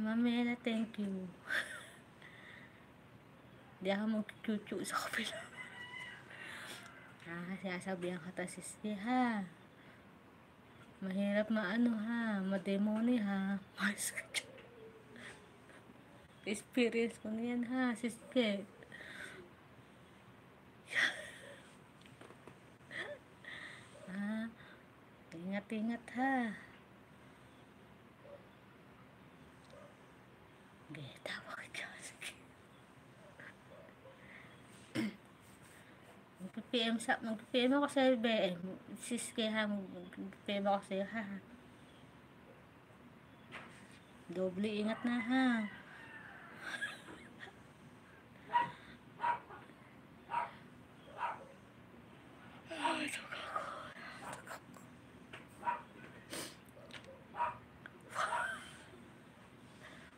Mamela, thank you. Di ako magkukuchu sa kapila. Sinasabihan ka ta, siski ha. Mahirap maano ha, mademoni ha. Experience ko na yan ha, siski. Ingat-ingat ha. Okay, tawag ka. Mag-PM ako sa BM. Siski ha, mag-PM ako sa'yo ha. Doble ingat na ha.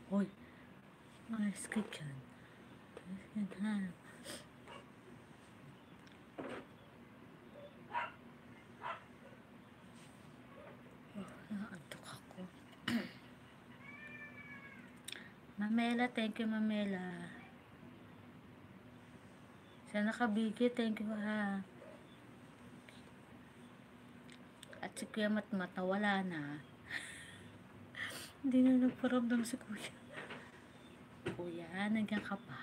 Hoy, ayos ka dyan. Ayos ka ha. Antok ako. Mamela, thank you Mamela. Sa nakabigi, thank you ha. At si Kuya Matmat nawala na. Hindi na nagparamdam si Kuya. Kuya, nandiyan ka pa.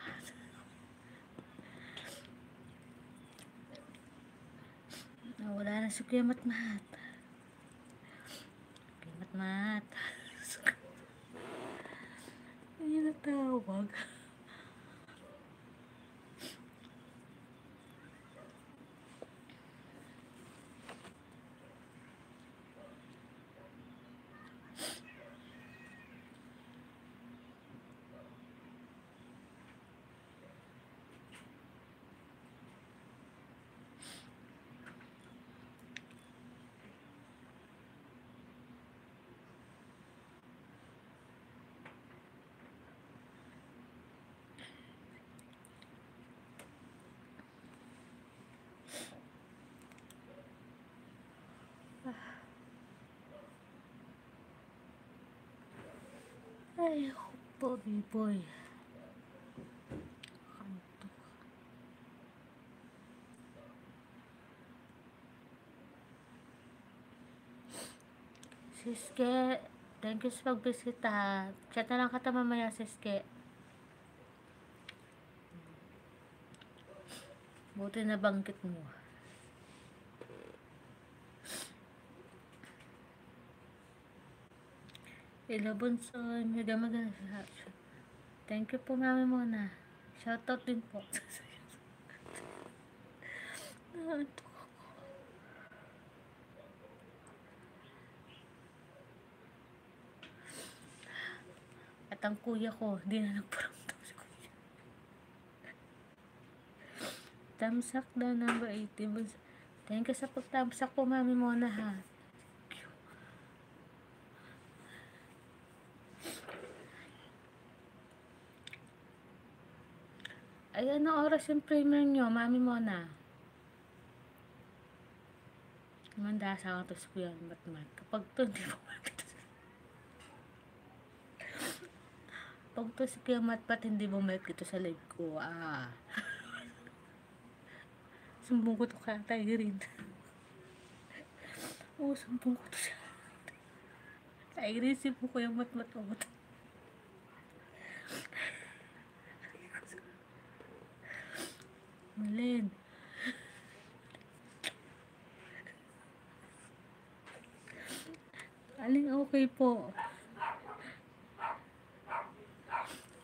Nawala na si Kuya Matmat. Kuya Matmat. Hindi natawag. Ay, pogi boy. Kantok. Siske, thank you sa pagbisita. Chat na lang kata mamaya, Siske. Buti na bangkit mo. Ilabonsoy, mega maganda. Thank you po mami muna. Shoutout din po. Naantok ako. At ang kuya ko, hindi na nagparamdam si kuya. Tamsak daw number 18. Thank you sa pagtamsak po mami muna ha. Ayan na oras yung premiere nyo, mami Mona. Mandasa ako to sa Kuya Matmat. Kapag to, hindi mo makita. Pag to si Kuya Matmat, hindi mo makita sa live ko. Sumbong ko to kaya tayo rin. Oo, sumbong ko to siya. Tayo rin si Kuya Matmat. Malin. Aling okay po.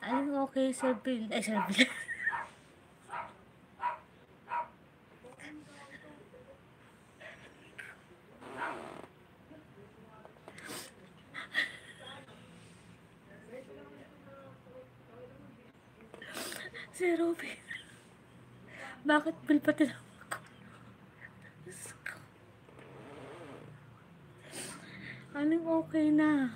Aling okay, Sir Bill. Ay, Sir Bill. Si Robin. Bakit Bill pa tinawag ko? Aling okay na.